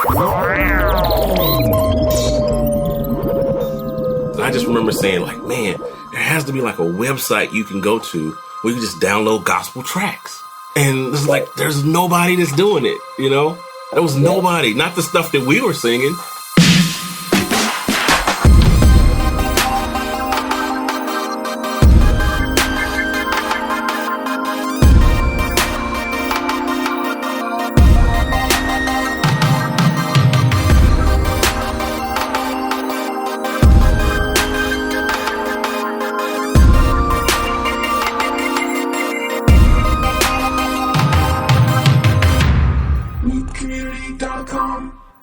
I just remember saying, like, man, there has to be like a website you can go to where you just download gospel tracks. And it's like, there's nobody that's doing it, you know? There was nobody, not the stuff that we were singing.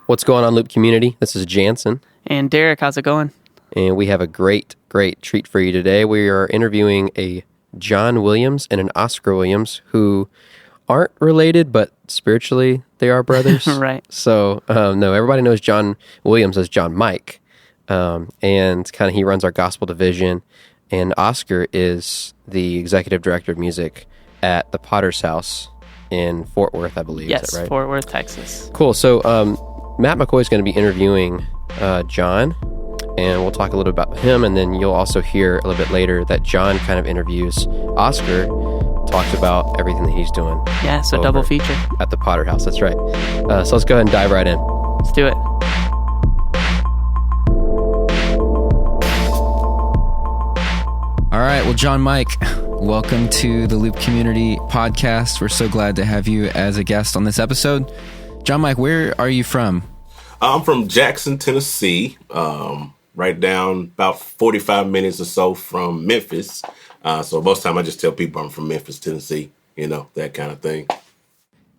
What's going on, Loop Community? This is Jansen. And Derek, how's it going? And we have a great treat for you today. We are interviewing a John Williams and an Oscar Williams who aren't related, but spiritually they are brothers. Right. So, no, everybody knows John Williams as John Mike. And kind of he runs our gospel division. And Oscar is the executive director of music at the Potter's House in Fort Worth, I believe. Yes, is that right? Fort Worth, Texas. Cool. So, Matt McCoy is going to be interviewing John, and we'll talk a little about him, and then you'll also hear a little bit later that John kind of interviews Oscar, talks about everything that he's doing. Yeah, so double feature. At the Potter House, that's right. So let's go ahead and dive right in. Let's do it. All right, well, John Mike, welcome to the Loop Community Podcast. We're so glad to have you as a guest on this episode. John Mike, where are you from? I'm from Jackson, Tennessee, right down about 45 minutes or so from Memphis. So most of the time I just tell people I'm from Memphis, Tennessee, you know, that kind of thing.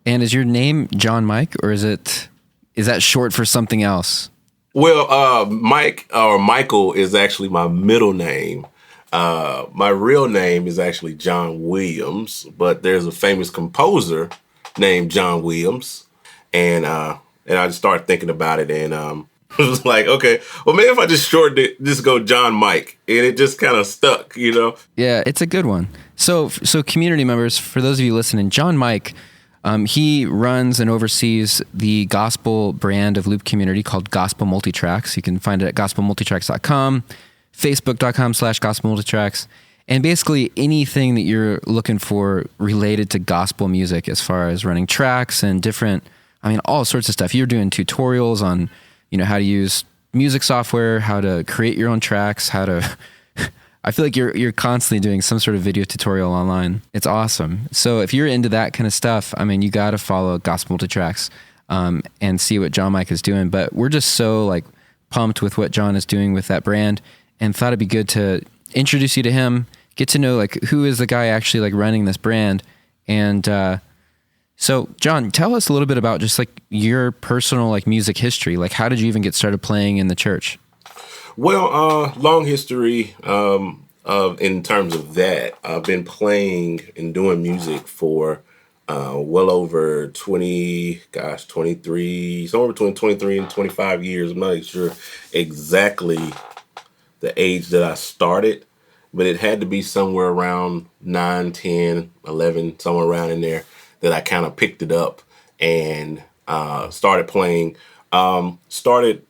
And is your name John Mike, or is that short for something else? Well, Mike or Michael is actually my middle name. My real name is actually John Williams, but there's a famous composer named John Williams. And I just started thinking about it, and it was like, okay, well, maybe if I just shortened it, just go John Mike, and it just kind of stuck, you know? Yeah, it's a good one. So community members, for those of you listening, John Mike, he runs and oversees the gospel brand of Loop Community called Gospel MultiTracks. You can find it at gospelmultitracks.com, facebook.com/gospelmultitracks, and basically anything that you're looking for related to gospel music as far as running tracks and all sorts of stuff. You're doing tutorials on, how to use music software, how to create your own tracks, I feel like you're constantly doing some sort of video tutorial online. It's awesome. So if you're into that kind of stuff, you got to follow Gospel MultiTracks, and see what John Mike is doing. But we're just so pumped with what John is doing with that brand, and thought it'd be good to introduce you to him, get to know who is the guy actually running this brand. And, so, John, tell us a little bit about just your personal music history. How did you even get started playing in the church? Well, long history in terms of that. I've been playing and doing music for well over 23, somewhere between 23 and 25 years. I'm not sure exactly the age that I started, but it had to be somewhere around 9, 10, 11, somewhere around in there, that I kind of picked it up and started playing. Started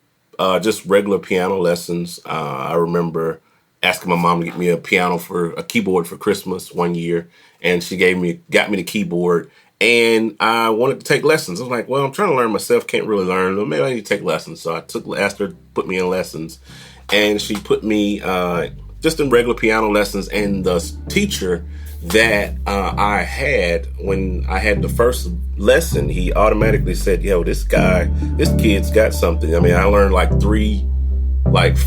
just regular piano lessons. I remember asking my mom to get me a keyboard for Christmas one year, and she got me the keyboard, and I wanted to take lessons. I was like, well, I'm trying to learn myself, can't really learn. Well, maybe I need to take lessons. So I asked her to put me in lessons, and she put me just in regular piano lessons, and the teacher that I had when I had the first lesson, he automatically said, yo, this kid's got something. I learned 3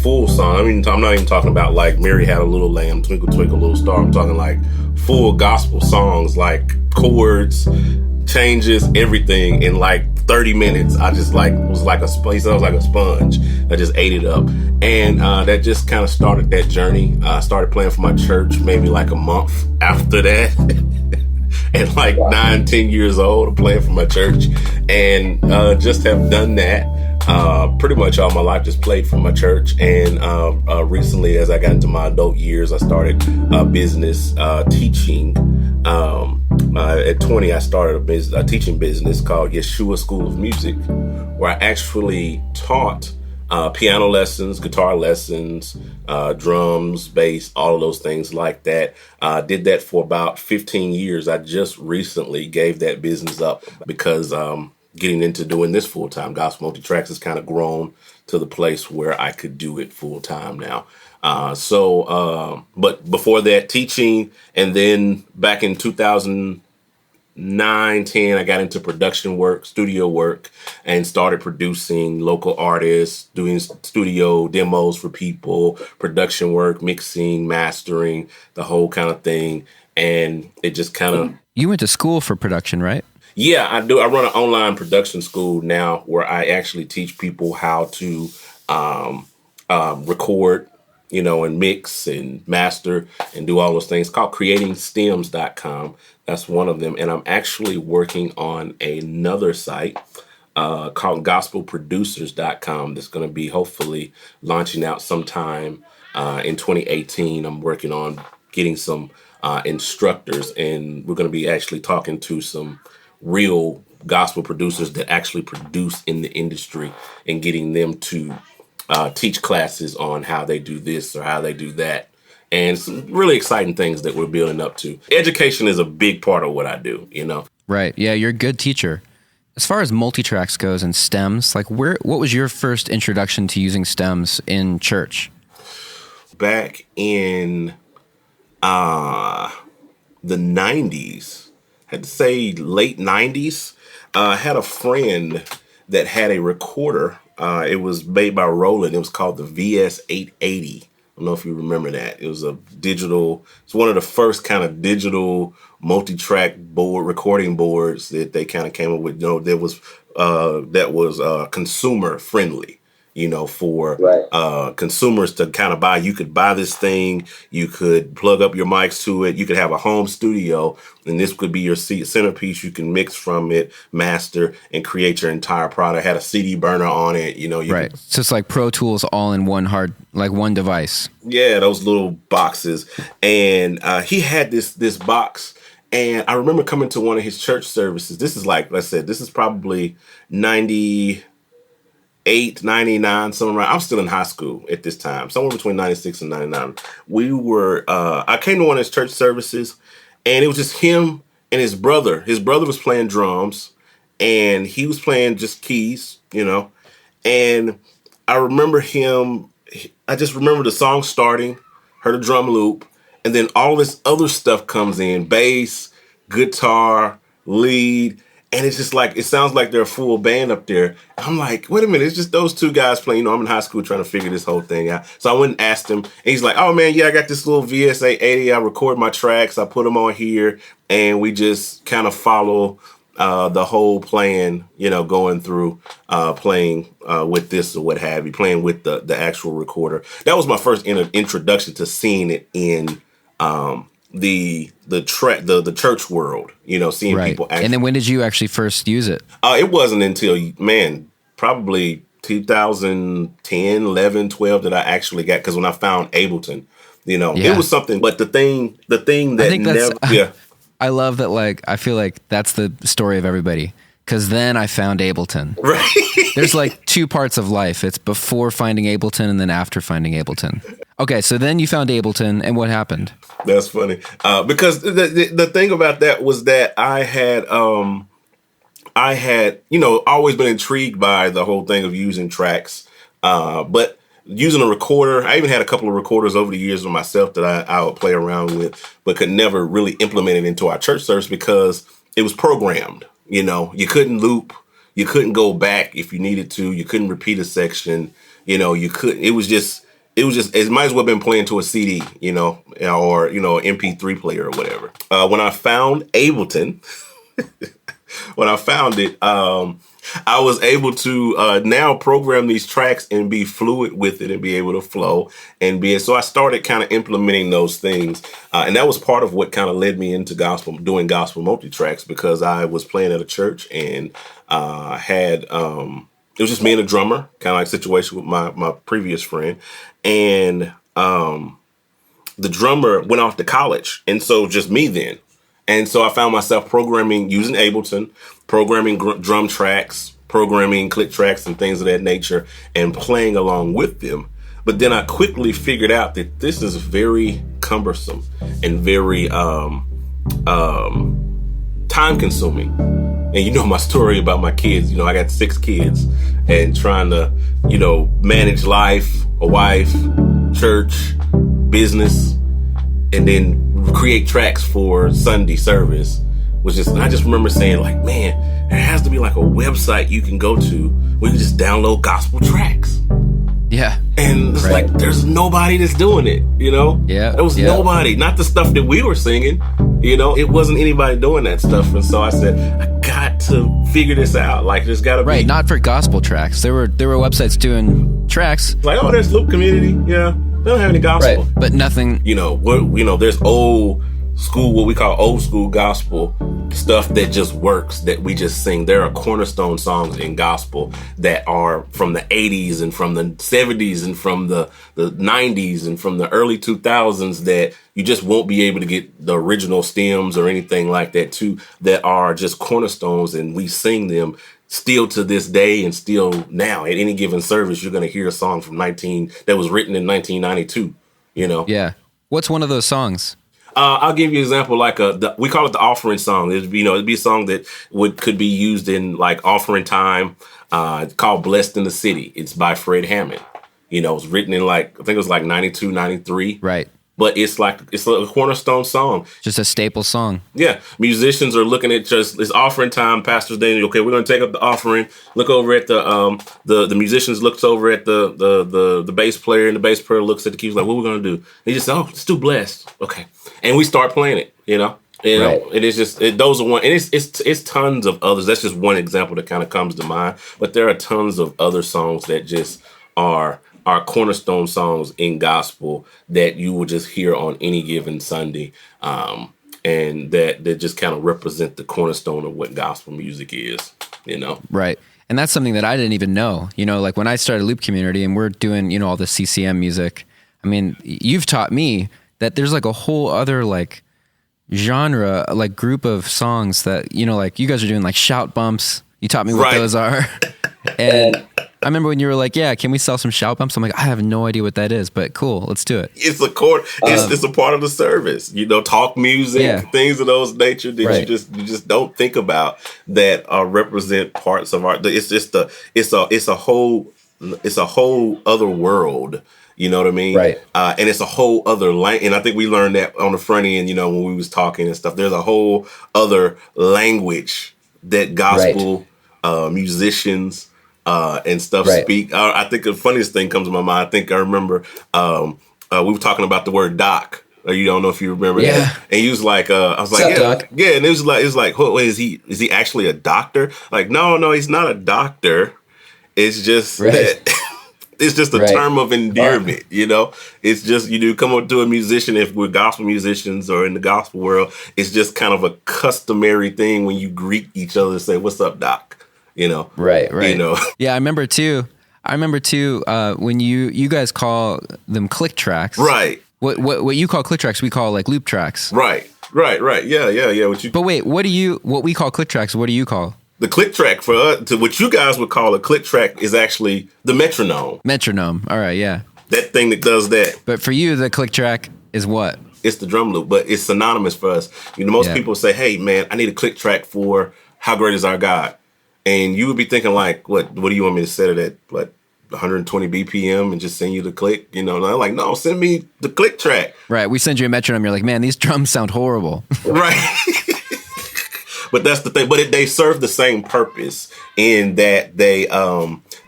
full songs. I'm not even talking about Mary Had a Little Lamb, Twinkle Twinkle Little Star. I'm talking full gospel songs, chords, changes, everything in 30 minutes. I just was like a sponge. I just ate it up. And that just kind of started that journey. I started playing for my church maybe a month after that. And 9, 10 years old, I'm playing for my church. And just have done that pretty much all my life, just played for my church. And recently, as I got into my adult years, I started business teaching At 20, I started a teaching business called Yeshua School of Music, where I actually taught piano lessons, guitar lessons, drums, bass, all of those things like that. Did that for about 15 years. I just recently gave that business up because getting into doing this full time. Gospel MultiTracks has kind of grown to the place where I could do it full time now. But before that, teaching, and then back in 2009, 10, I got into production work, studio work, and started producing local artists, doing studio demos for people, production work, mixing, mastering, the whole kind of thing. And it just kind of... You went to school for production, right? Yeah, I do. I run an online production school now where I actually teach people how to record, and mix and master and do all those things. It's called creatingstems.com. That's one of them. And I'm actually working on another site called gospelproducers.com that's going to be hopefully launching out sometime in 2018. I'm working on getting some instructors, and we're going to be actually talking to some real gospel producers that actually produce in the industry and getting them to teach classes on how they do this or how they do that. And some really exciting things that we're building up to. Education is a big part of what I do, Right. Yeah, you're a good teacher. As far as MultiTracks goes and stems, what was your first introduction to using stems in church? Back in the 90s, I had to say late 90s, I had a friend that had a recorder. It was made by Roland. It was called the VS880. I don't know if you remember that. It was it's one of the first kind of digital multi-track recording boards that they kind of came up with. That was consumer friendly. For consumers to kind of buy. You could buy this thing, you could plug up your mics to it, you could have a home studio, and this could be your centerpiece. You can mix from it, master, and create your entire product. Had a CD burner on it, Right. So it's like Pro Tools all in one one device. Yeah, those little boxes. And he had this box. And I remember coming to one of his church services. This is this is probably 98, 99, somewhere around. I'm still in high school at this time, somewhere between 96 and 99. I came to one of his church services, and it was just him and his brother. His brother was playing drums, and he was playing just keys, And I just remember the song starting, heard a drum loop, and then all this other stuff comes in, bass, guitar, lead. And it's just it sounds like they're a full band up there. I'm like, wait a minute, it's just those two guys playing. I'm in high school trying to figure this whole thing out. So I went and asked him, and he's like, oh man, yeah, I got this little VS880. I record my tracks, I put them on here, and we just kind of follow the whole plan, going through playing with this or what have you, playing with the actual recorder. That was my first introduction to seeing it in the church world, seeing people actually. And then when did you actually first use it? It wasn't until, probably 2010, 11, 12 that I actually got, because when I found Ableton, it was something. But the thing that I love that, I feel like that's the story of everybody. Because then I found Ableton. Right. There's two parts of life. It's before finding Ableton and then after finding Ableton. Okay, so then you found Ableton, and what happened? That's funny. Because the thing about that was that I had always been intrigued by the whole thing of using tracks. But using a recorder, I even had a couple of recorders over the years with myself that I would play around with, but could never really implement it into our church service because it was programmed. You couldn't loop, you couldn't go back if you needed to, you couldn't repeat a section, you couldn't. It was just it might as well have been playing to a CD, or an MP3 player or whatever. When I found Ableton, when I found it, I was able to now program these tracks and be fluid with it and be able to flow so I started kind of implementing those things. And that was part of what kind of led me into doing gospel multi-tracks, because I was playing at a church and had, it was just me and a drummer, kind of like situation with my previous friend. And the drummer went off to college. And so just me then. And so I found myself programming using Ableton, programming drum tracks, programming click tracks and things of that nature, and playing along with them. But then I quickly figured out that this is very cumbersome and very time consuming. And you know my story about my kids. I got 6 kids and trying to, manage life, a wife, church, business, and then create tracks for Sunday service. I just remember saying, like, man, there has to be like a website you can go to where you just download gospel tracks. Yeah. And it's like, there's nobody that's doing it, Yeah. There was nobody, not the stuff that we were singing, it wasn't anybody doing that stuff. And so I said, I got to figure this out. Like, there's got to be. Right, not for gospel tracks. There were websites doing tracks. Like, oh, there's Loop Community. Yeah. They don't have any gospel. Right, but nothing. There's old school, what we call old school gospel stuff that just works, that we just sing. There are cornerstone songs in gospel that are from the 80s and from the 70s and from the 90s and from the early 2000s that you just won't be able to get the original stems or anything like that too, that are just cornerstones, and we sing them still to this day. And still now at any given service, you're going to hear a song that was written in 1992, Yeah. What's one of those songs? I'll give you an example, like we call it the offering song. It'd be a song that could be used in like offering time. It's called "Blessed in the City." It's by Fred Hammond. It's written in I think it was like 92, 93. Right. But it's a cornerstone song. Just a staple song. Yeah. Musicians are looking at it's offering time. Pastor's day. Okay, we're going to take up the offering. Look over at the musicians looks over at the bass player, and the bass player looks at the keys like, what are we going to do? He just said, oh, let's do Blessed. Okay. And we start playing it, Right. It is just, those are one, and it's tons of others. That's just one example that kind of comes to mind. But there are tons of other songs that just are cornerstone songs in gospel that you will just hear on any given Sunday, and that just kind of represent the cornerstone of what gospel music is, Right. And that's something that I didn't even know. Like when I started Loop Community and we're doing, all the CCM music, I mean, you've taught me that there's like a whole other like genre, like group of songs that, like you guys are doing like shout bumps. You taught me what those are. And I remember when you were like, yeah, can we sell some shout bumps? I'm like, I have no idea what that is, but cool, let's do it. It's it's a part of the service, talk music, things of those nature that you just don't think about that represent parts of art. It's a whole other world. You know what I mean? Right. And it's a whole other language. And I think we learned that on the front end, when we was talking and stuff. There's a whole other language that gospel musicians and stuff speak. I think the funniest thing comes to my mind. I remember we were talking about the word doc. Or you don't know if you remember that. And he was like, I was like, Doc? Yeah. And it was like, wait, is he actually a doctor? Like, no, he's not a doctor. It's just that. It's just a term of endearment, It's just, you come up to a musician, if we're gospel musicians or in the gospel world, it's just kind of a customary thing when you greet each other and say, what's up, doc? Right. Yeah, I remember too, when you guys call them click tracks. Right. What you call click tracks, we call like loop tracks. Right. Yeah. But wait, what we call click tracks, what do you call? The click track for us, to what you guys would call a click track, is actually the metronome. Metronome. All right, yeah. That thing that does that. But for you, the click track is what? It's the drum loop, but it's synonymous for us. Most people say, hey, man, I need a click track for How Great Is Our God. And you would be thinking like, what do you want me to set it at? What, 120 BPM and just send you the click? And I'm like, no, send me the click track. Right. We send you a metronome. You're like, man, these drums sound horrible. Right. But that's the thing. But they serve the same purpose in that they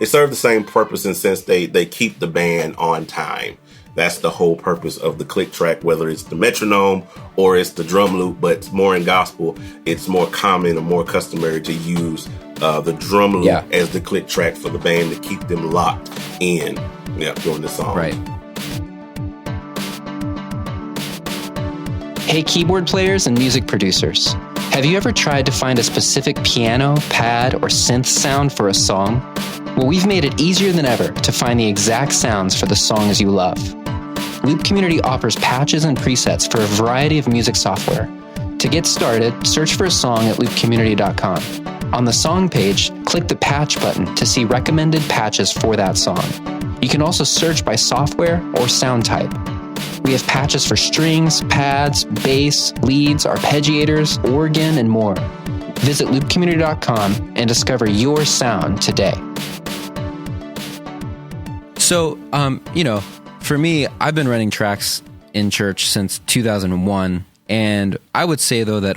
serve the same purpose in the sense they keep the band on time. That's the whole purpose of the click track, whether it's the metronome or it's the drum loop. But more in gospel, it's more common or more customary to use the drum loop as the click track for the band to keep them locked in during the song. Right. Hey, keyboard players and music producers. Have you ever tried to find a specific piano, pad, or synth sound for a song? Well, we've made it easier than ever to find the exact sounds for the songs you love. Loop Community offers patches and presets for a variety of music software. To get started, search for a song at loopcommunity.com. On the song page, click the patch button to see recommended patches for that song. You can also search by software or sound type. We have patches for strings, pads, bass, leads, arpeggiators, organ, and more. Visit loopcommunity.com and discover your sound today. So, for me, I've been running tracks in church since 2001. And I would say, though, that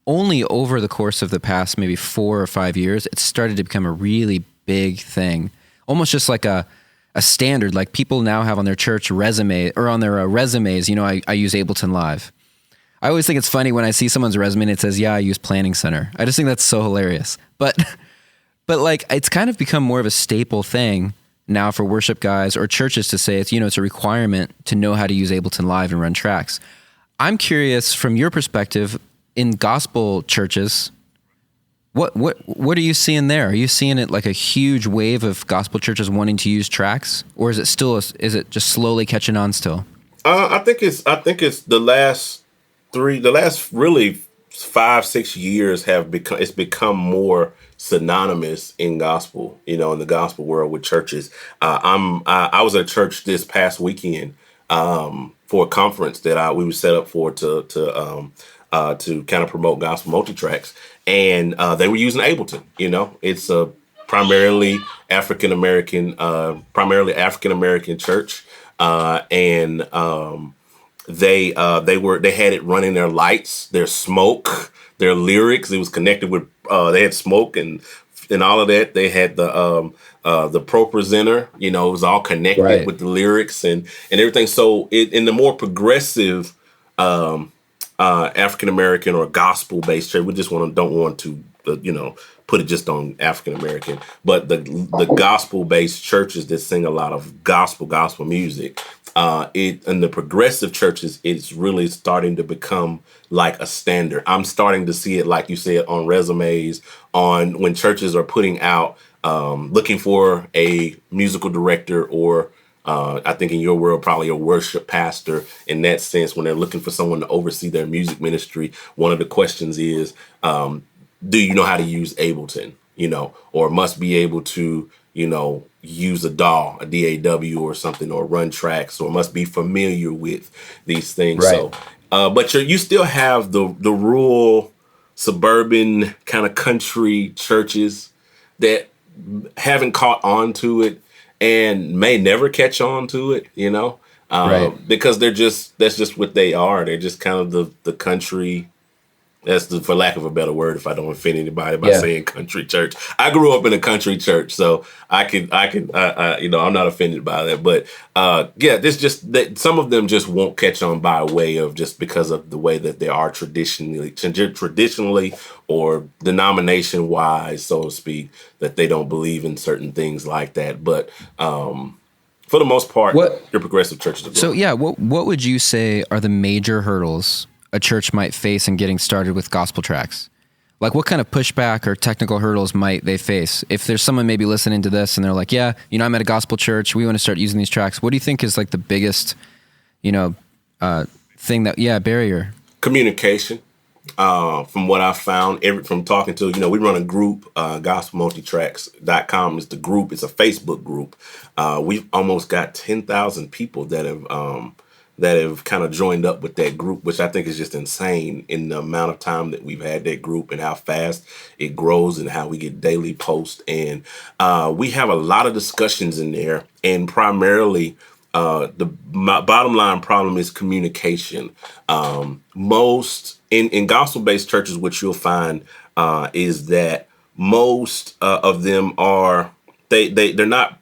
only over the course of the past maybe 4 or 5 years, it started to become a really big thing. Almost just like a standard, like people now have on their church resume or on their resumes, I use Ableton Live. I always think it's funny when I see someone's resume and it says, yeah, I use Planning Center. I just think that's so hilarious. But like, it's kind of become more of a staple thing now for worship guys or churches to say it's a requirement to know how to use Ableton Live and run tracks. I'm curious from your perspective in gospel churches, what are you seeing there? Are you seeing it like a huge wave of gospel churches wanting to use tracks, or is it still is it just slowly catching on still? I think it's the last really 5-6 years it's become more synonymous in gospel, in the gospel world with churches. I was at church this past weekend for a conference that we were set up for to kind of promote gospel MultiTracks, and they were using Ableton. It's a primarily African American church, and they had it running their lights, their smoke, their lyrics. It was connected with they had smoke and all of that. They had the pro presenter. It was all connected with the lyrics and everything. So in the more progressive African American or gospel based church, we just don't want to put it just on African American, but the gospel based churches that sing a lot of gospel music. In the progressive churches, it's really starting to become like a standard. I'm starting to see it, like you said, on resumes, on when churches are putting out, looking for a musical director or I think in your world, probably a worship pastor in that sense, when they're looking for someone to oversee their music ministry. One of the questions is, do you know how to use Ableton, or must be able to, use a DAW, a DAW or something, or run tracks, or must be familiar with these things. Right. So, but you still have the rural, suburban kind of country churches that haven't caught on to it and may never catch on to it, because that's just what they are. They're just kind of the country. That's for lack of a better word, if I don't offend anybody by saying country church. I grew up in a country church, so I can, I'm not offended by that. But there's just that some of them just won't catch on by way of just because of the way that they are traditionally or denomination wise, so to speak, that they don't believe in certain things like that. But for the most part, your progressive churches are growing. So what would you say are the major hurdles a church might face in getting started with gospel tracks? Like, what kind of pushback or technical hurdles might they face? If there's someone maybe listening to this and they're like, I'm at a gospel church, we want to start using these tracks. What do you think is like the biggest, thing barrier? Communication. From what I've found, from talking to, we run a group, gospelmultitracks.com is the group. It's a Facebook group. We've almost got 10,000 people that have kind of joined up with that group, which I think is just insane in the amount of time that we've had that group and how fast it grows and how we get daily posts. And we have a lot of discussions in there. And primarily, my bottom line problem is communication. Most in gospel-based churches, what you'll find is that most of them they're not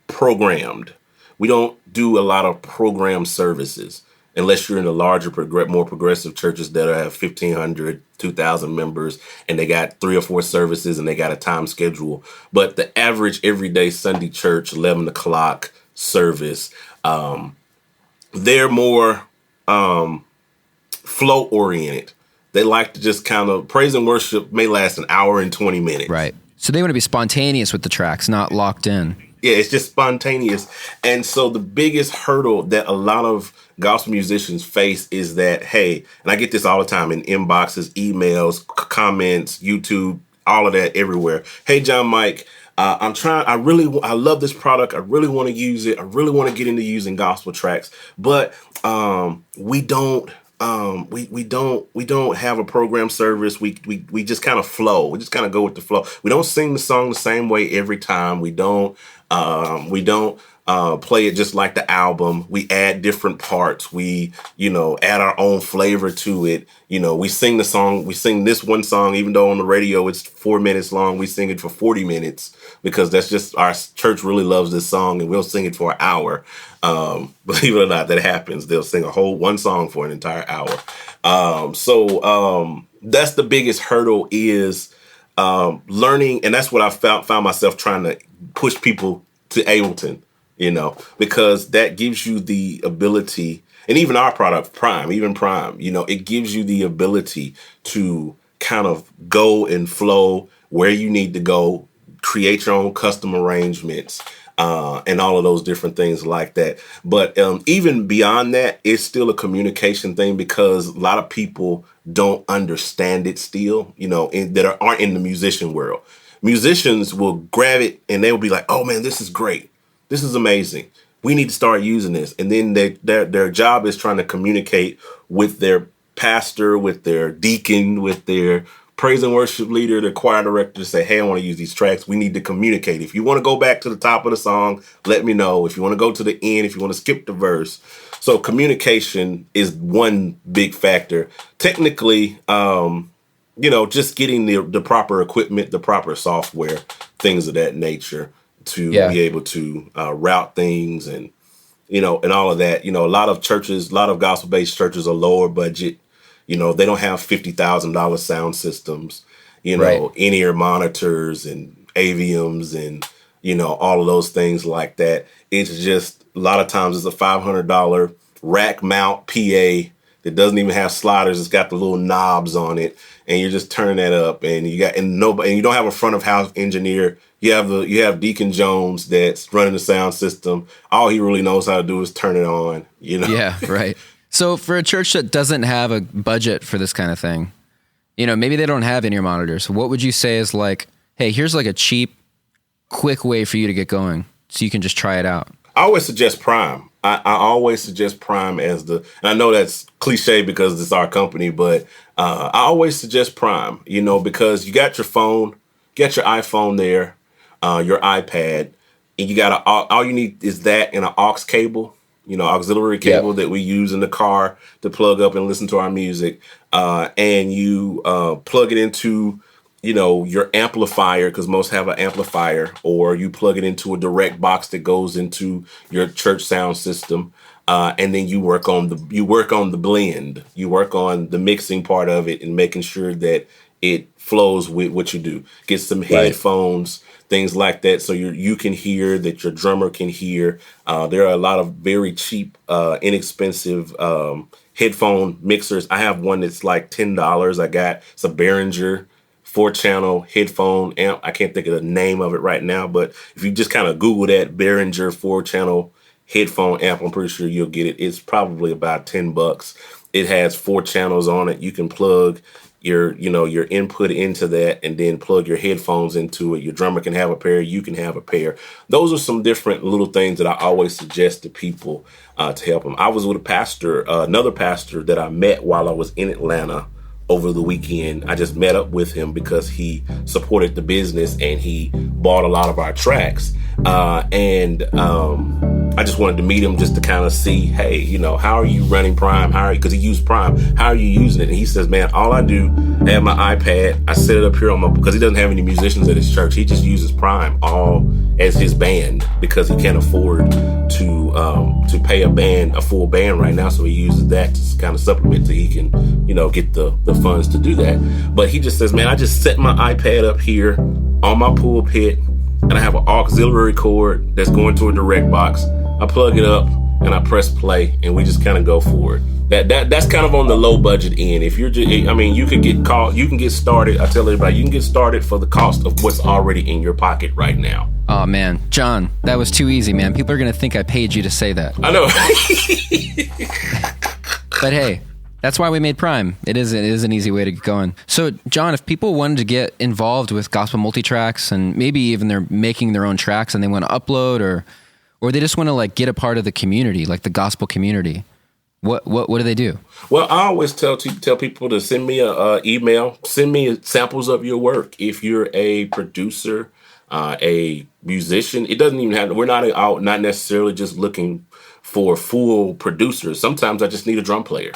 programmed. We don't do a lot of program services unless you're in the larger, more progressive churches that have 1,500, 2,000 members, and they got 3 or 4 services and they got a time schedule. But the average everyday Sunday church, 11 o'clock service, they're more flow oriented. They like to just kind of praise and worship may last an hour and 20 minutes. Right. So they want to be spontaneous with the tracks, not locked in. Yeah, it's just spontaneous. And so the biggest hurdle that a lot of gospel musicians face is that, hey, and I get this all the time in inboxes, emails, comments, YouTube, all of that everywhere. Hey, John Mike, I love this product. I really want to use it. I really want to get into using gospel tracks, but we don't have a program service. We just kind of flow. We just kind of go with the flow. We don't sing the song the same way every time. We don't play it just like the album. We add different parts. We, add our own flavor to it. We sing the song. We sing this one song, even though on the radio it's 4 minutes long. We sing it for 40 minutes because that's just, our church really loves this song, and we'll sing it for an hour. Believe it or not, that happens. They'll sing one song for an entire hour. So that's the biggest hurdle is learning. And that's what I found myself trying to push people to Ableton, because that gives you the ability, and even our product, Prime, it gives you the ability to kind of go and flow where you need to go, create your own custom arrangements, and all of those different things like that. But even beyond that, it's still a communication thing because a lot of people don't understand it still, that aren't in the musician world. Musicians will grab it and they will be like, oh man, this is great. This is amazing. We need to start using this. And then their job is trying to communicate with their pastor, with their deacon, with their praise and worship leader, the choir director, to say, hey, I want to use these tracks. We need to communicate. If you want to go back to the top of the song, let me know. If you want to go to the end, if you want to skip the verse. So communication is one big factor. Technically, just getting the proper equipment, the proper software, things of that nature to be able to route things and all of that. A lot of churches, a lot of gospel-based churches are lower budget. They don't have $50,000 sound systems, in-ear monitors and aviums and, all of those things like that. It's just a lot of times it's a $500 rack mount PA that doesn't even have sliders. It's got the little knobs on it, and you're just turning that up, and you don't have a front of house engineer. You have Deacon Jones that's running the sound system. All he really knows how to do is turn it on. Yeah, right. So for a church that doesn't have a budget for this kind of thing, maybe they don't have in-ear monitors. What would you say is like, hey, here's like a cheap, quick way for you to get going so you can just try it out? I always suggest Prime. I always suggest Prime and I know that's cliche because it's our company, but I always suggest Prime, because you got your phone, get your iPhone there, your iPad, and all you need is that and an aux cable, auxiliary cable that we use in the car to plug up and listen to our music. And you plug it into, your amplifier, because most have an amplifier, or you plug it into a direct box that goes into your church sound system. And then you work on the blend, you work on the mixing part of it and making sure that it flows with what you do. Get some headphones, things like that, so you can hear, that your drummer can hear. There are a lot of very cheap, inexpensive headphone mixers. I have one that's like $10. It's a Behringer 4-channel headphone amp. I can't think of the name of it right now, but if you just kind of Google that Behringer 4-channel headphone amp, I'm pretty sure you'll get it. It's probably about $10. It has 4 channels on it. You can plug your input into that and then plug your headphones into it. Your drummer can have a pair, you can have a pair. Those are some different little things that I always suggest to people to help them. I was with another pastor that I met while I was in Atlanta over the weekend. I just met up with him because he supported the business and he bought a lot of our tracks. I just wanted to meet him just to kind of see, hey, how are you running Prime? Because he used Prime. How are you using it? And he says, man, all I do, I have my iPad. I set it up here because he doesn't have any musicians at his church. He just uses Prime all as his band because he can't afford to pay a full band right now. So he uses that to kind of supplement so he can, get the funds to do that. But he just says, man, I just set my iPad up here on my pulpit, and I have an auxiliary cord that's going to a direct box. I plug it up, and I press play, and we just kind of go for it. That's kind of on the low budget end. If you're just, I mean, you can get started. I tell everybody, you can get started for the cost of what's already in your pocket right now. Oh man, John, that was too easy, man. People are gonna think I paid you to say that. I know. But hey, that's why we made Prime. It is an easy way to get going. So, John, if people wanted to get involved with Gospel MultiTracks, and maybe even they're making their own tracks and they want to upload, or they just want to like get a part of the community, like the gospel community, what do they do? Well, I always tell people to send me a email. Send me samples of your work. If you're a producer, a musician, it doesn't even have. We're not necessarily just looking for full producers. Sometimes I just need a drum player.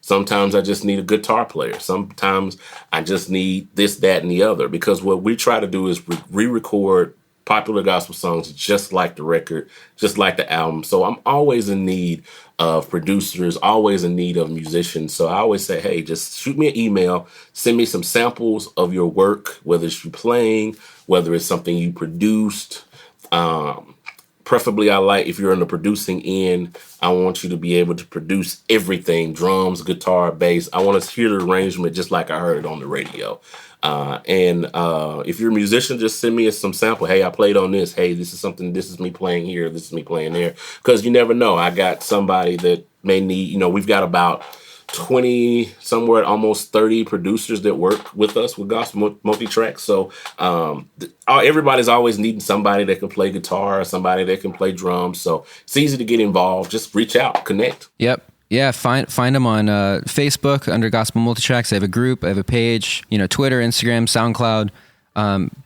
Sometimes I just need a guitar player. Sometimes I just need this, that, and the other. Because what we try to do is re-record popular gospel songs just like the record, just like the album. So I'm always in need of producers, always in need of musicians. So I always say, hey, just shoot me an email, send me some samples of your work, whether it's you playing, whether it's something you produced. Preferably, if you're in the producing end, I want you to be able to produce everything: drums, guitar, bass. I want to hear the arrangement just like I heard it on the radio. And if you're a musician, just send me some sample. Hey, I played on this. Hey, this is me playing here. This is me playing there. Because you never know. I got somebody that may need, we've got about 20, somewhere almost 30 producers that work with us with Gospel MultiTracks. So everybody's always needing somebody that can play guitar, somebody that can play drums. So it's easy to get involved. Just reach out, connect. Yep. Yeah, find them on Facebook under Gospel MultiTracks. They have a group, they have a page, Twitter, Instagram, SoundCloud.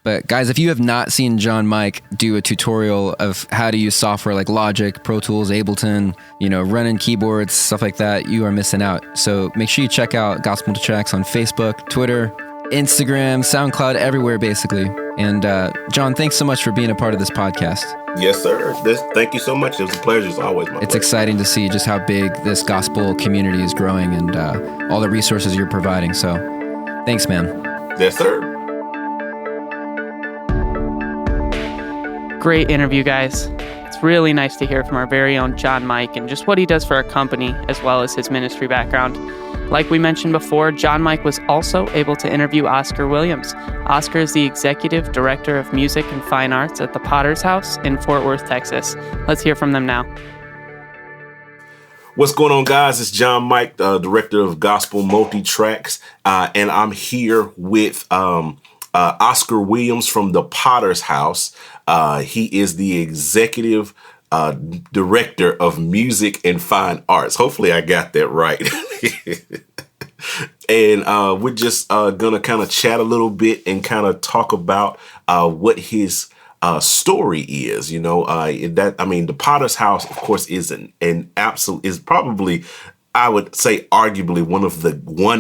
But guys, if you have not seen John Mike do a tutorial of how to use software like Logic, Pro Tools, Ableton, running keyboards, stuff like that, you are missing out. So make sure you check out Gospel MultiTracks on Facebook, Twitter, Instagram, SoundCloud, everywhere basically. And John, thanks so much for being a part of this podcast. Yes, sir. Thank you so much. It was a pleasure as always. It's exciting to see just how big this gospel community is growing and all the resources you're providing. So thanks, man. Yes, sir. Great interview, guys. It's really nice to hear from our very own John Mike and just what he does for our company, as well as his ministry background. Like we mentioned before, John Mike was also able to interview Oscar Williams. Oscar is the Executive Director of Music and Fine Arts at the Potter's House in Fort Worth, Texas. Let's hear from them now. What's going on, guys? It's John Mike, Director of Gospel MultiTracks, and I'm here with Oscar Williams from the Potter's House. He is the Executive Director of Music and Fine Arts. Hopefully I got that right. And we're just going to kind of chat a little bit and kind of talk about what his story is. The Potter's House, of course, is is probably, I would say, arguably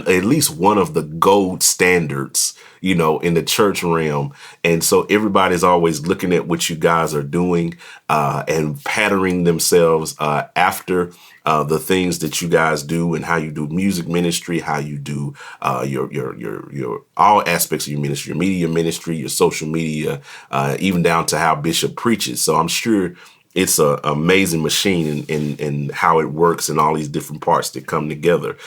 at least one of the gold standards, in the church realm. And so everybody's always looking at what you guys are doing and patterning themselves after the things that you guys do and how you do music ministry, how you do your all aspects of your ministry, your media ministry, your social media, even down to how Bishop preaches. So I'm sure it's an amazing machine in how it works and all these different parts that come together.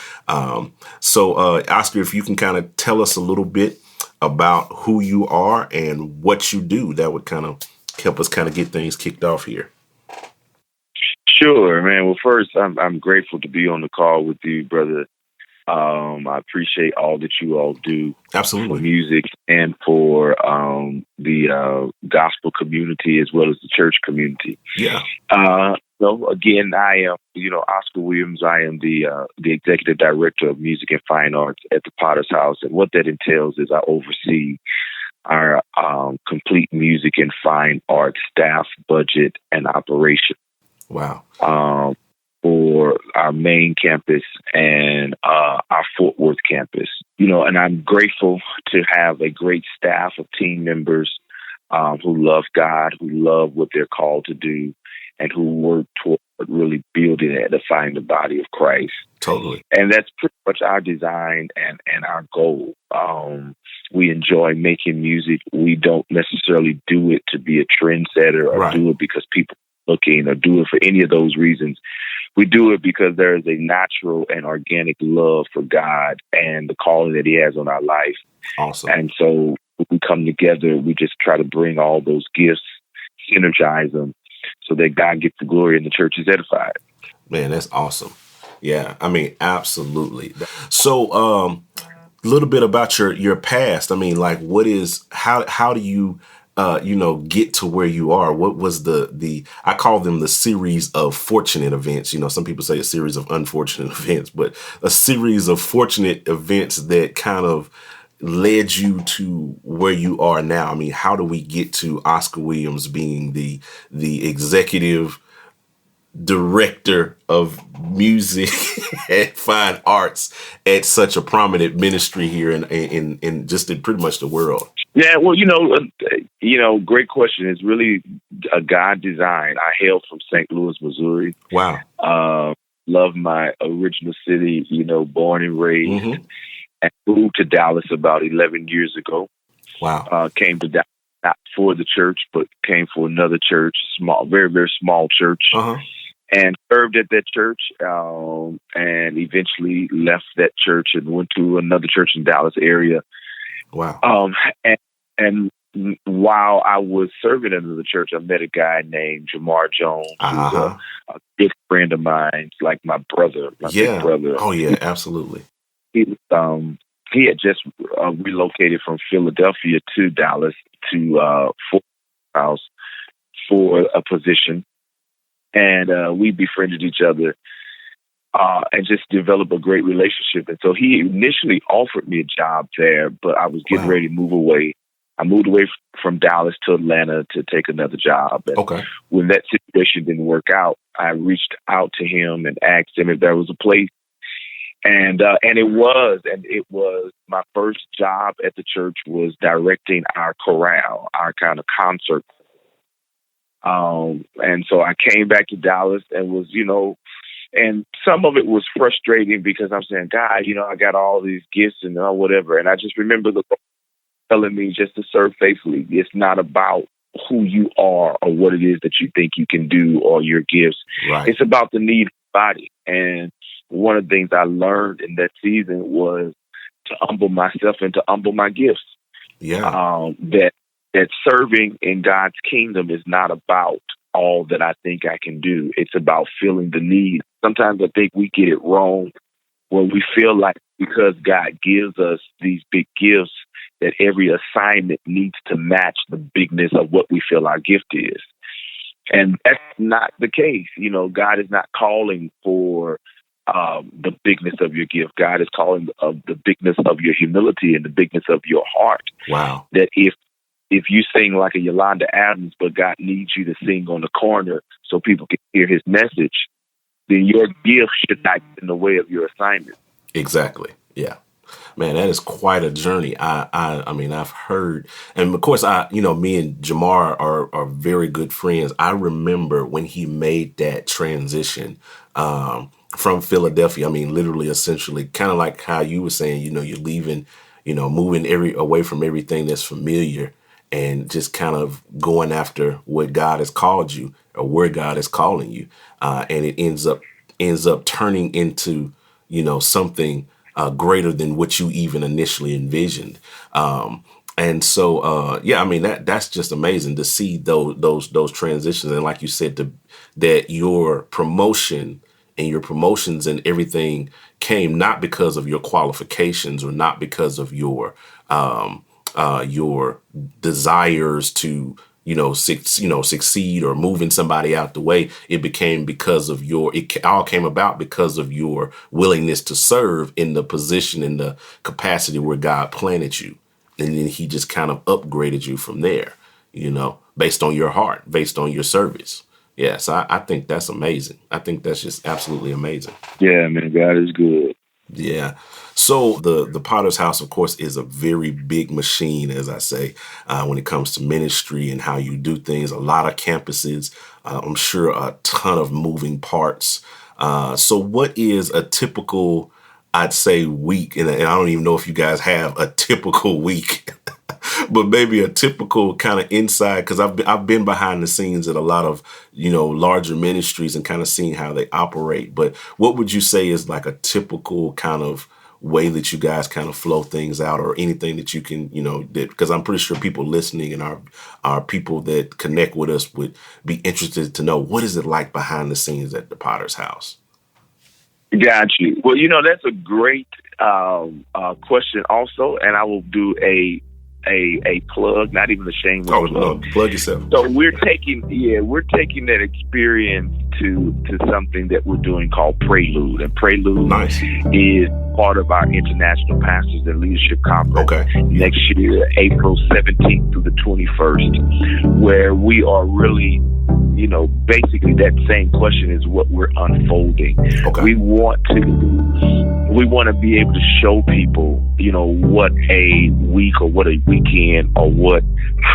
So Oscar, if you can kind of tell us a little bit about who you are and what you do, that would kind of help us kind of get things kicked off here. Sure, man. Well, first, I'm grateful to be on the call with you, brother. I appreciate all that you all do. Absolutely. For music and for the gospel community as well as the church community. Yeah. So again, I am, Oscar Williams. I am the Executive Director of Music and Fine Arts at the Potter's House. And what that entails is I oversee our complete music and fine arts staff, budget, and operation. Wow. For our main campus and our Fort Worth campus. And I'm grateful to have a great staff of team members who love God, who love what they're called to do, and who work toward really building and edifying the body of Christ. Totally. And that's pretty much our design and our goal. We enjoy making music. We don't necessarily do it to be a trendsetter or right. do it because people looking or do it for any of those reasons. We do it because there is a natural and organic love for God and the calling that He has on our life. Awesome. And so when we come together, we just try to bring all those gifts, synergize them so that God gets the glory and the church is edified. Man, that's awesome. Yeah, I mean, absolutely. So, a little bit about your past. I mean, like, how do you, get to where you are? What was I call them the series of fortunate events. You know, some people say a series of unfortunate events, but a series of fortunate events that kind of led you to where you are now. I mean, how do we get to Oscar Williams being the executive director of music and fine arts at such a prominent ministry here in just in pretty much the world? Yeah, well, great question. It's really a God design. I hail from St. Louis, Missouri. Wow. Love my original city, born and raised, Mm-hmm. and moved to Dallas about 11 years ago. Wow. Came to Dallas not for the church, but came for another church, small, very, very small church. Uh-huh. And served at that church, and eventually left that church and went to another church in Dallas area. Wow. And while I was serving under the church, I met a guy named Jamar Jones, Uh-huh. who's a good friend of mine, like my brother, big brother. Oh yeah, absolutely. He had just relocated from Philadelphia to Dallas to Fort House for a position. And we befriended each other and just developed a great relationship. And so he initially offered me a job there, but I was getting ready to move away. I moved away from Dallas to Atlanta to take another job. And when that situation didn't work out, I reached out to him and asked him if there was a place. And it was my first job at the church was directing our chorale, our kind of concert. And so I came back to Dallas and was, and some of it was frustrating because I'm saying, God, I got all these gifts and whatever. And I just remember the Lord telling me just to serve faithfully. It's not about who you are or what it is that you think you can do or your gifts. Right. It's about the need of the body. And one of the things I learned in that season was to humble myself and to humble my gifts. Yeah. That serving in God's kingdom is not about all that I think I can do. It's about feeling the need. Sometimes I think we get it wrong when we feel like because God gives us these big gifts that every assignment needs to match the bigness of what we feel our gift is. And that's not the case. God is not calling for the bigness of your gift. God is calling of the bigness of your humility and the bigness of your heart. Wow. That if you sing like a Yolanda Adams, but God needs you to sing on the corner so people can hear his message, then your gift should not get in the way of your assignment. Exactly. Yeah. Man, that is quite a journey. I mean, I've heard, and of course, me and Jamar are very good friends. I remember when he made that transition from Philadelphia. I mean, literally, essentially, kind of like how you were saying, you're leaving, moving away from everything that's familiar and just kind of going after what God has called you or where God is calling you. And it ends up turning into, something greater than what you even initially envisioned. And so, I mean, that's just amazing to see those transitions. And like you said, that your promotion and your promotions and everything came not because of your qualifications or not because of your desires to, succeed or moving somebody out the way. It became because of it all came about because of your willingness to serve in the position, in the capacity where God planted you. And then he just kind of upgraded you from there, based on your heart, based on your service. Yeah, so I think that's amazing. I think that's just absolutely amazing. Yeah, man, God is good. Yeah. So the Potter's House, of course, is a very big machine, as I say, when it comes to ministry and how you do things. A lot of campuses, I'm sure a ton of moving parts. So what is a typical, I'd say, week? And I don't even know if you guys have a typical week but maybe a typical kind of inside, because I've been behind the scenes at a lot of, larger ministries and kind of seeing how they operate. But what would you say is like a typical kind of way that you guys kind of flow things out, or anything that you can, that, because I'm pretty sure people listening and our people that connect with us would be interested to know, what is it like behind the scenes at the Potter's House? Got you. Well, that's a great question also, and I will do a plug, not even a shameless plug. No, plug yourself. So we're taking that experience to something that we're doing called Prelude, and Prelude is part of our International Pastors and Leadership Conference next year, April 17th through the 21st, where we are really, basically that same question is what we're unfolding. We want to be able to show people, what a week or what a weekend or what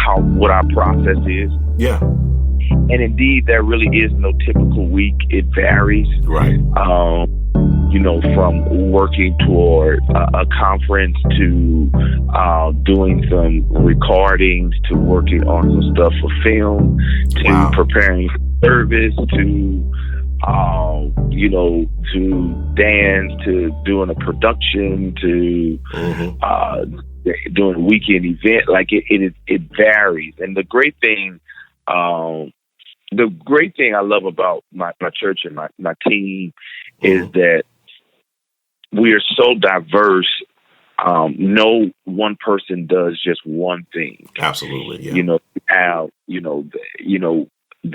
our process is. Yeah. And indeed, there really is no typical week. It varies. Right. From working toward a conference to doing some recordings to working on some stuff for film to preparing for service to dance to doing a production to doing a weekend event. Like it varies. And the great thing I love about my church and my team is that we are so diverse. No one person does just one thing. Absolutely. Yeah.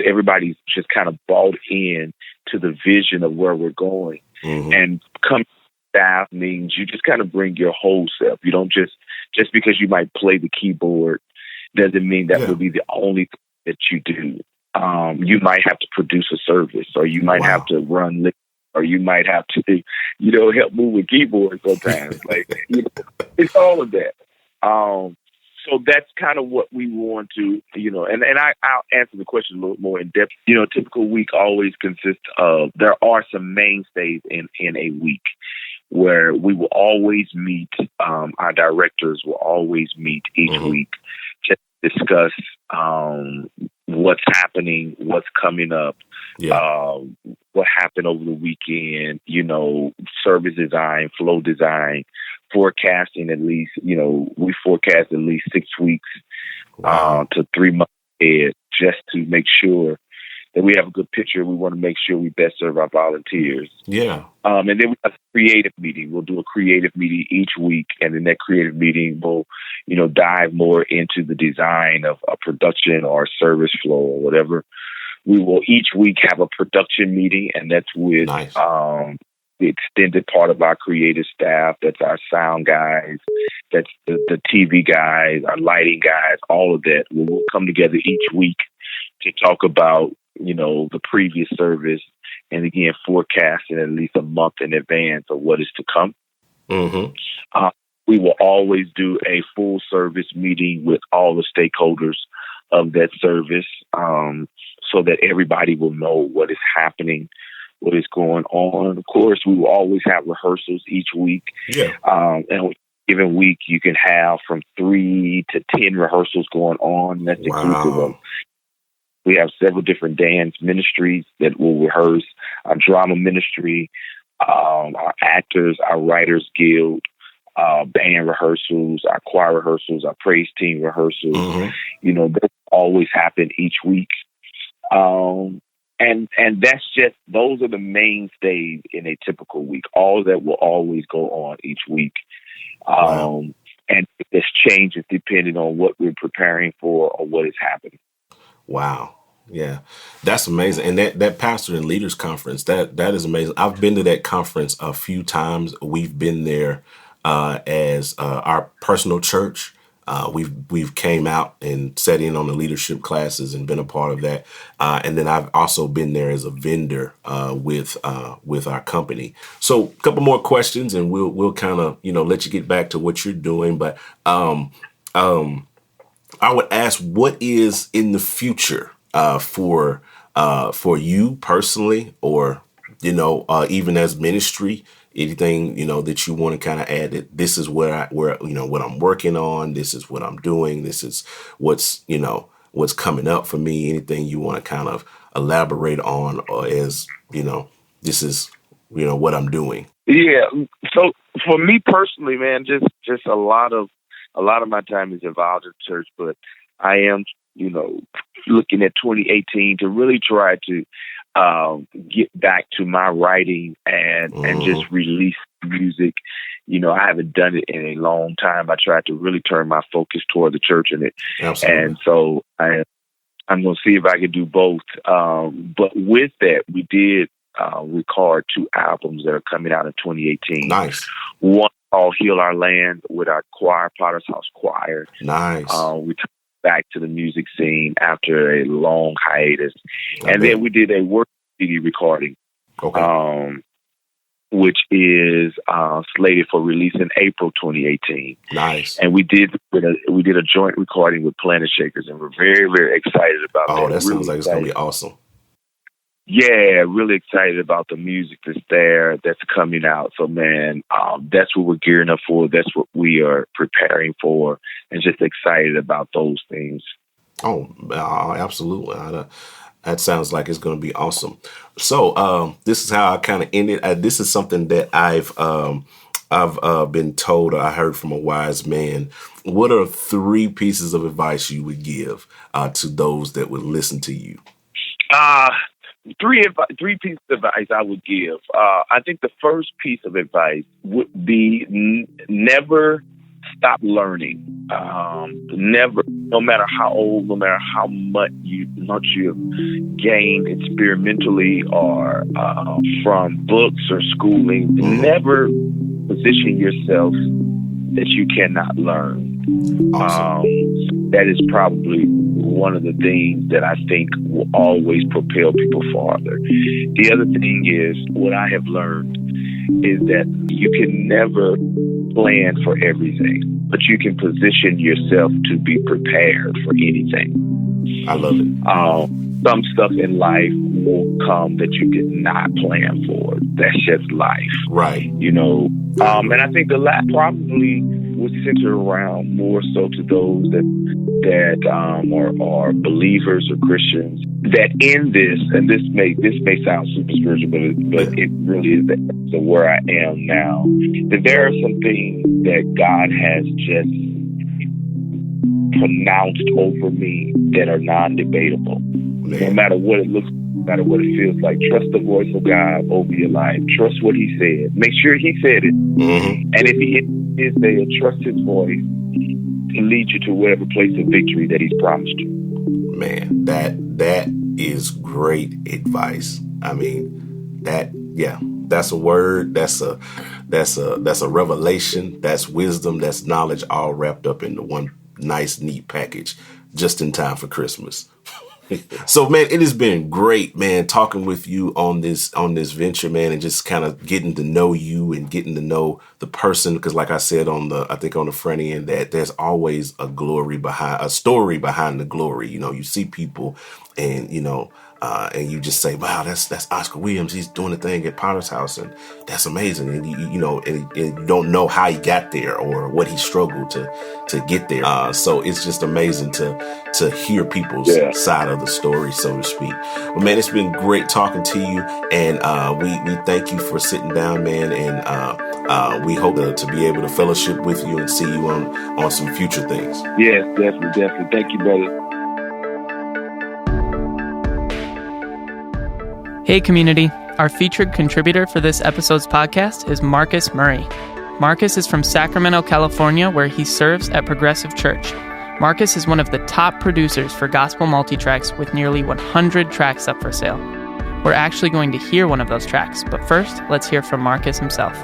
Everybody's just kind of bought in to the vision of where we're going. And coming staff means you just kind of bring your whole self. You don't just because you might play the keyboard doesn't mean that will be the only thing that you do. You might have to produce a service, or you might have to run, or you might have to, help move a keyboard sometimes. It's all of that. So that's kind of what we want to, and I'll answer the question a little more in depth. A typical week always consists of, there are some mainstays in a week where we will always meet, our directors will always meet each week to discuss what's happening, what's coming up, what happened over the weekend, service design, flow design, forecasting at least, we forecast at least 6 weeks to 3 months ahead just to make sure that we have a good picture. We want to make sure we best serve our volunteers. Yeah. And then we have a creative meeting. We'll do a creative meeting each week. And in that creative meeting, we'll, dive more into the design of a production or a service flow or whatever. We will each week have a production meeting, and that's with the extended part of our creative staff. That's our sound guys. That's the TV guys, our lighting guys, all of that. We'll come together each week to talk about, the previous service, and again, forecasting at least a month in advance of what is to come. We will always do a full service meeting with all the stakeholders of that service, so that everybody will know what is happening, what is going on. Of course, we will always have rehearsals each week. Yeah. And given week, you can have from 3 to 10 rehearsals going on. That's inclusive of. We have several different dance ministries that will rehearse, our drama ministry, our actors, our writers guild, band rehearsals, our choir rehearsals, our praise team rehearsals. They always happen each week. And that's just, those are the mainstays in a typical week. All of that will always go on each week. And this changes depending on what we're preparing for or what is happening. Wow. Yeah, that's amazing. And that Pastor and Leaders Conference, that is amazing. I've been to that conference a few times. We've been there as our personal church. We've came out and sat in on the leadership classes and been a part of that. And then I've also been there as a vendor with our company. So a couple more questions, and we'll kind of let you get back to what you're doing. But I would ask, what is in the future for you personally, or even as ministry? anything, that you want to kind of add, that this is where what I'm working on. This is what I'm doing. This is what's coming up for me. Anything you want to kind of elaborate on, or as, this is, what I'm doing. Yeah. So for me personally, man, just a lot of my time is involved in church, but I am, looking at 2018 to really try to get back to my writing and just release music. I haven't done it in a long time. I tried to really turn my focus toward the church in it. Absolutely. And so I'm going to see if I can do both. But with that, we did record 2 albums that are coming out in 2018. Nice. One called Heal Our Land with our choir, Potter's House Choir. Nice. We took back to the music scene after a long hiatus. Then we did a work CD recording, which is slated for release in April 2018. Nice. And we did a joint recording with Planet Shakers, and we're very, very excited about that. Oh, that sounds really like it's going to be awesome. Yeah, really excited about the music that's coming out. So, man, that's what we're gearing up for. That's what we are preparing for, and just excited about those things. Oh, absolutely. That sounds like it's going to be awesome. So, this is how I kind of ended. This is something that I've been told, or I heard from a wise man. What are 3 pieces of advice you would give to those that would listen to you? 3 pieces of advice I would give. I think the first piece of advice would be never stop learning. Never, no matter how old, no matter how much you've gained experimentally or from books or schooling, never position yourself that you cannot learn. Awesome. That is probably one of the things that I think will always propel people farther. The other thing is, what I have learned is that you can never plan for everything, but you can position yourself to be prepared for anything. I love it. Some stuff in life will come that you did not plan for. That's just life. Right. And I think the last probably would center around more so to those that are believers or Christians that in this, and this may sound super spiritual, but it really is the where I am now, that there are some things that God has just pronounced over me that are non-debatable. No matter what it looks like, no matter what it feels like, trust the voice of God over your life. Trust what He said. Make sure He said it. Mm-hmm. And if He is there, trust His voice to lead you to whatever place of victory that He's promised you. Man, that is great advice. I mean, that's a word. That's a revelation. That's wisdom. That's knowledge, all wrapped up into one nice, neat package, just in time for Christmas. So, man, it has been great, man, talking with you on this venture, man, and just kind of getting to know you and getting to know the person. Because, like I said on the front end, that there's always a story behind the glory. You see people, and and you just say, "Wow, that's Oscar Williams. He's doing the thing at Potter's House, and that's amazing." And and you don't know how he got there or what he struggled to get there. So it's just amazing to hear people's side of the story, so to speak. Well, man, it's been great talking to you, and we thank you for sitting down, man, and we hope to be able to fellowship with you and see you on some future things. Yes, definitely. Thank you, brother. Hey community, our featured contributor for this episode's podcast is Marcus Murray. Marcus is from Sacramento, California, where he serves at Progressive Church. Marcus is one of the top producers for Gospel MultiTracks with nearly 100 tracks up for sale. We're actually going to hear one of those tracks, but first, let's hear from Marcus himself.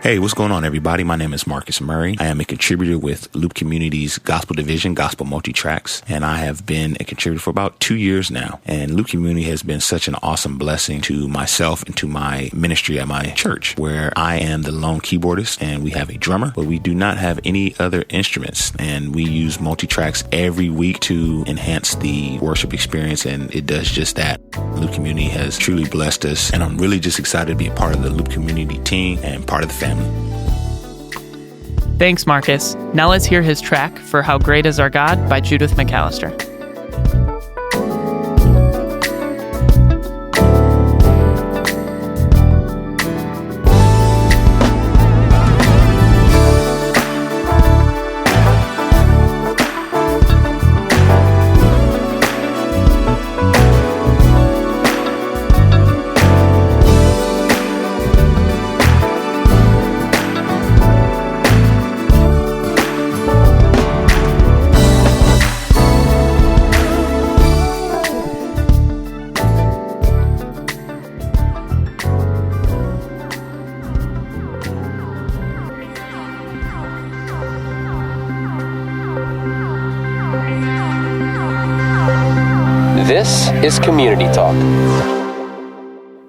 Hey, what's going on, everybody? My name is Marcus Murray. I am a contributor with Loop Community's Gospel Division, Gospel MultiTracks, and I have been a contributor for about 2 years now. And Loop Community has been such an awesome blessing to myself and to my ministry at my church, where I am the lone keyboardist and we have a drummer, but we do not have any other instruments. And we use MultiTracks every week to enhance the worship experience, and it does just that. Loop Community has truly blessed us, and I'm really just excited to be a part of the Loop Community team and part of the family. Thanks, Marcus. Now let's hear his track for How Great Is Our God by Judith McAllister. This is Community Talk.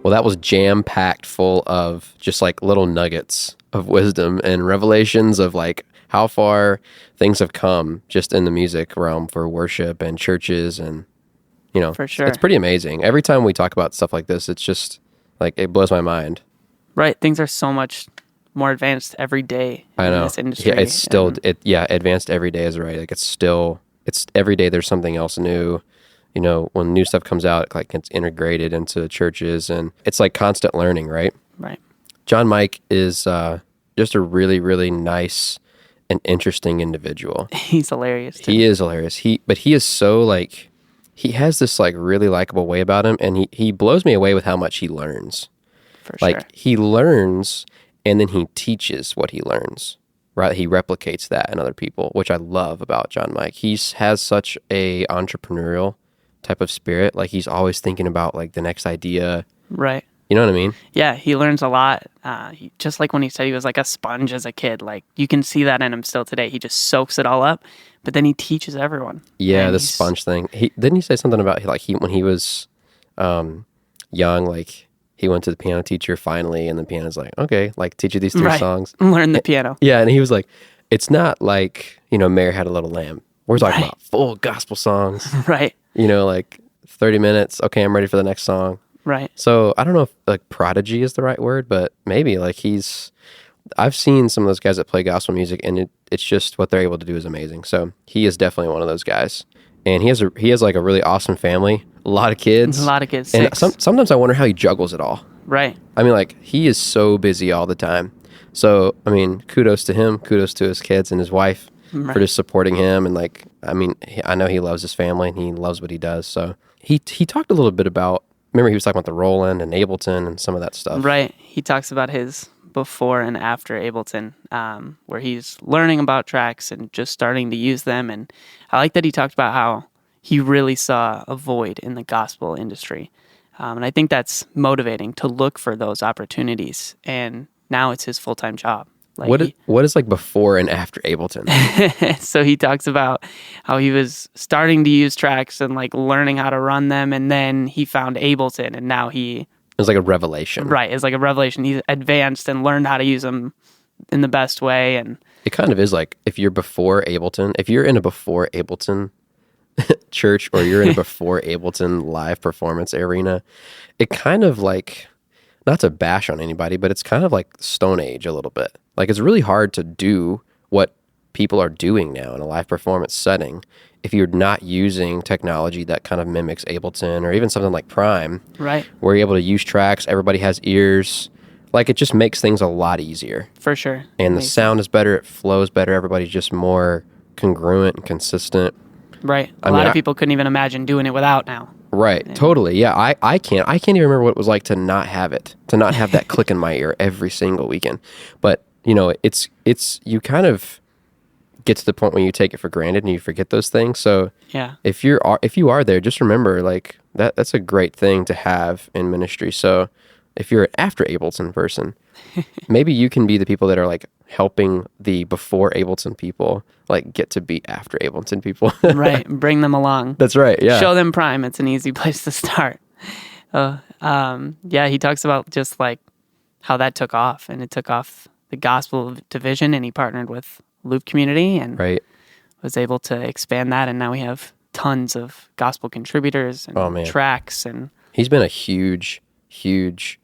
Well, that was jam-packed full of just like little nuggets of wisdom and revelations of like how far things have come just in the music realm for worship and churches, and you know, For sure. it's pretty amazing. Every time we talk about stuff like this, it's just like it blows my mind. Right. Things are so much more advanced every day I know. in this industry. Yeah, it's still And advanced every day is right. Like it's every day there's something else new. You know, when new stuff comes out, like it's integrated into churches, and it's like constant learning, right? Right. John Mike is just a really, really nice and interesting individual. He's hilarious too. He is hilarious. But he is so like, he has this like really likable way about him, and he blows me away with how much he learns. For sure. Like he learns and then he teaches what he learns, right? He replicates that in other people, which I love about John Mike. He has such a entrepreneurial type of spirit. Like he's always thinking about like the next idea. Right. You know what I mean? Yeah, he learns a lot. Just like when he said he was like a sponge as a kid, like you can see that in him still today. He just soaks it all up, but then he teaches everyone. Yeah, And the sponge thing. Didn't he say something about when he was young, like he went to the piano teacher finally, and the piano's like, okay, like teach you these three Right. songs. Learn the piano. Yeah, and he was like, it's not like, you know, Mary Had a Little Lamb. We're talking about full gospel songs. Right. You know, like 30 minutes. Okay, I'm ready for the next song. Right. So I don't know if like prodigy is the right word, but maybe like I've seen some of those guys that play gospel music, and it's just what they're able to do is amazing. So he is definitely one of those guys, and he has like a really awesome family, a lot of kids, And and sometimes I wonder how he juggles it all. Right. I mean, like he is so busy all the time. So I mean, kudos to him, kudos to his kids and his wife for just supporting him, and like I mean, I know he loves his family and he loves what he does. So he talked a little bit about. Remember, he was talking about the Roland and Ableton and some of that stuff. Right. He talks about his before and after Ableton, where he's learning about tracks and just starting to use them. And I like that he talked about how he really saw a void in the gospel industry. And I think that's motivating to look for those opportunities. And now it's his full-time job. Like What is like before and after Ableton? So he talks about how he was starting to use tracks and like learning how to run them, and then he found Ableton, and now It was like a revelation. Right, it's like a revelation. He's advanced and learned how to use them in the best way, and it kind of is like if you're before Ableton, if you're in a before Ableton church or you're in a before Ableton live performance arena, it kind of like, not to bash on anybody, but it's kind of like Stone Age a little bit. Like it's really hard to do what people are doing now in a live performance setting if you're not using technology that kind of mimics Ableton or even something like Prime, right, where you're able to use tracks, everybody has ears. Like it just makes things a lot easier. for sure. And the sound is better, it flows better, everybody's just more congruent and consistent. Right. A lot of people couldn't even imagine doing it without now. Right, totally. Yeah, I can't even remember what it was like to not have that click in my ear every single weekend. But you know, it's you kind of get to the point when you take it for granted and you forget those things. So Yeah. if you are there, just remember like that's a great thing to have in ministry. So if you're an after Ableton person, maybe you can be the people that are like helping the before Ableton people like get to be after Ableton people. Right. Bring them along. That's right. Yeah. Show them Prime. It's an easy place to start. Yeah, he talks about just like how that took off, and it took off the gospel division, and he partnered with Loop Community and Right. was able to expand that, and now we have tons of gospel contributors and tracks, and He's been a huge, huge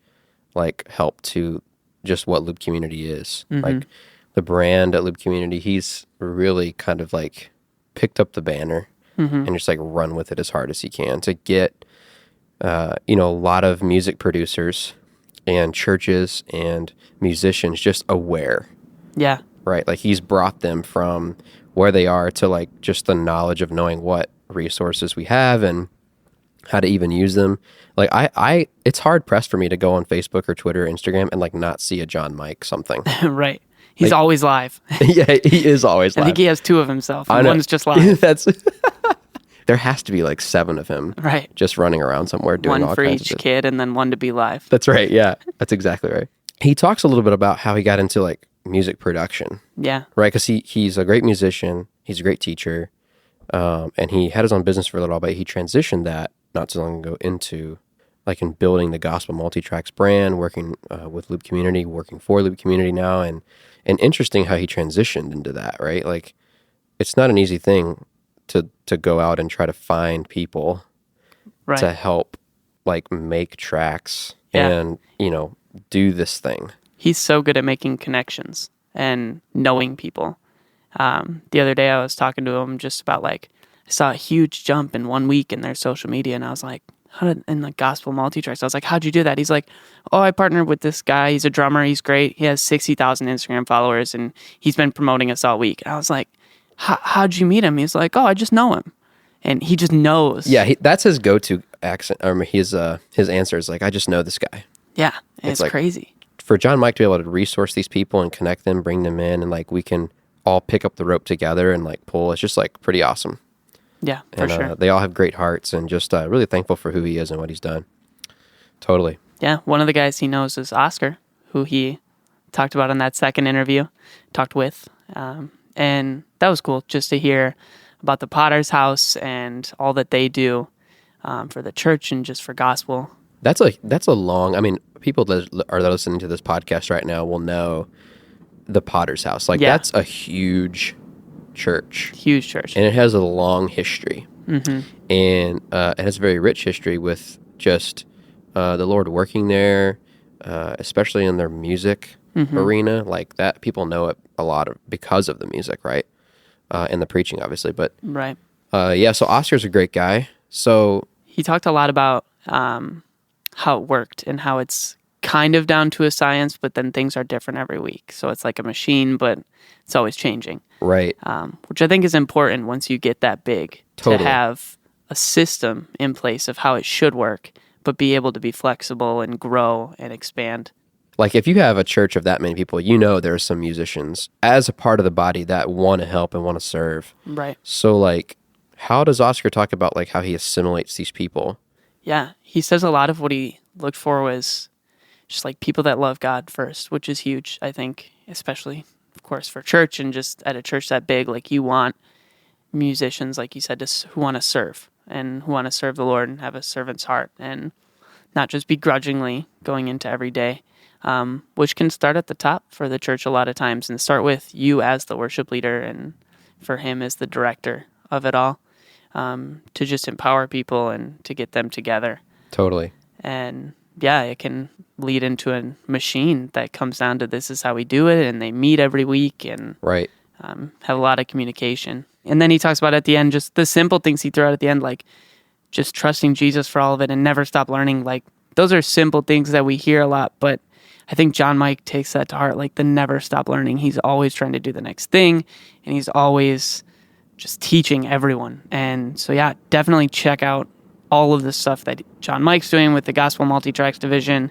like help to just what Loop Community is. Like the brand at Loop Community, he's really kind of like picked up the banner and just like run with it as hard as he can to get, a lot of music producers and churches and musicians just aware. Yeah. Right. Like he's brought them from where they are to like just the knowledge of knowing what resources we have and how to even use them. Like I it's hard pressed for me to go on Facebook or Twitter or Instagram and like not see a John Mike something. Right. He's Like- always live. Yeah, he is always I live. think he has two of himself. I And know. one's just live. That's there has to be like 7 of him Right. just running around somewhere doing One all for kinds each of kid and then one to be live. That's right. Yeah, that's exactly right. He talks a little bit about how he got into like music production, Yeah. right? Because he's a great musician, he's a great teacher, and he had his own business for a little while, but he transitioned that not so long ago into like in building the Gospel MultiTracks brand, working with Loop Community, working for Loop Community now, and interesting how he transitioned into that, right? Like it's not an easy thing to go out and try to find people Right. to help like make tracks Yeah. and do this thing. He's so good at making connections and knowing people. The other day I was talking to him just about like, I saw a huge jump in 1 week in their social media and I was like, in the Gospel MultiTracks, I was like, how'd you do that? He's like, oh, I partnered with this guy. He's a drummer. He's great. He has 60,000 Instagram followers and he's been promoting us all week. And I was like, how'd you meet him? He's like, oh, I just know him. And he just knows. Yeah, that's his go-to accent. His answer is like, I just know this guy. Yeah. And it's like- crazy. For John Mike to be able to resource these people and connect them, bring them in, and like we can all pick up the rope together and like pull, it's just like pretty awesome. Yeah, for And sure. they all have great hearts and just really thankful for who he is and what he's done. Totally. Yeah, one of the guys he knows is Oscar, who he talked about in that second interview, talked with. And that was cool just to hear about the Potter's House and all that they do for the church and just for gospel. That's a long, I mean, people that are listening to this podcast right now will know the Potter's House. Like Yeah. that's a huge church. Huge church. And it has a long history. Mm-hmm. And it has a very rich history with just the Lord working there, especially in their music arena. Like that, people know it a lot because of the music, right? And the preaching, obviously. But Right. so Oscar's a great guy. So He talked a lot about how it worked and how it's kind of down to a science, but then things are different every week. So it's like a machine, but it's always changing. right, Which I think is important once you get that big Totally. to have a system in place of how it should work, but be able to be flexible and grow and expand. like if you have a church of that many people, there are some musicians as a part of the body that want to help and want to serve. Right. So like, how does Oscar talk about like how he assimilates these people? Yeah. He says a lot of what he looked for was just like people that love God first, which is huge, I think, especially, of course, for church and just at a church that big. Like you want musicians, like you said, who want to serve and who want to serve the Lord and have a servant's heart and not just begrudgingly going into every day. Which can start at the top for the church a lot of times and start with you as the worship leader and for him as the director of it all, to just empower people and to get them together. Totally. And yeah, it can lead into a machine that comes down to this is how we do it, and they meet every week and Right. have a lot of communication. And then he talks about at the end just the simple things he threw out at the end, like just trusting Jesus for all of it and never stop learning. Like those are simple things that we hear a lot, but I think John Mike takes that to heart, like the never stop learning. He's always trying to do the next thing, and he's always just teaching everyone. And so, yeah, definitely check out all of the stuff that John Mike's doing with the Gospel MultiTracks division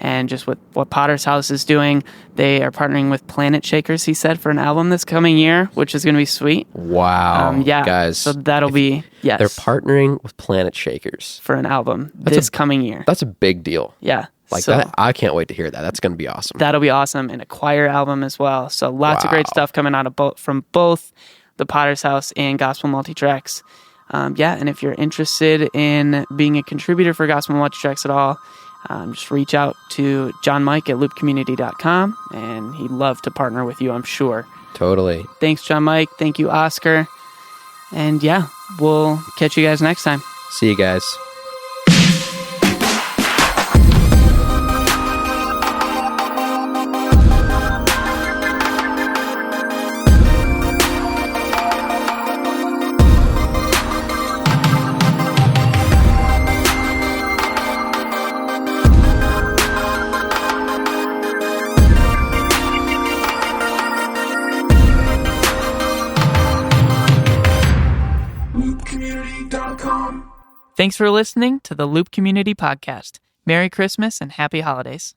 and just with what Potter's House is doing. They are partnering with Planet Shakers, he said, for an album this coming year, which is going to be sweet. Wow. Yeah, Guys. so that'll be, yes, They're partnering with Planet Shakers. for an album this coming year. That's a big deal. Yeah. Like so that, I can't wait to hear that. That's going to be awesome. that'll be awesome. And a choir album as well. So lots of great Wow. stuff coming out of from both the Potter's House and Gospel MultiTracks. And if you're interested in being a contributor for Gospel MultiTracks at all, just reach out to John Mike at loopcommunity.com, and he'd love to partner with you, I'm sure. Totally. Thanks, John Mike. Thank you, Oscar. And yeah, we'll catch you guys next time. See you guys. Thanks for listening to the Loop Community Podcast. Merry Christmas and Happy Holidays.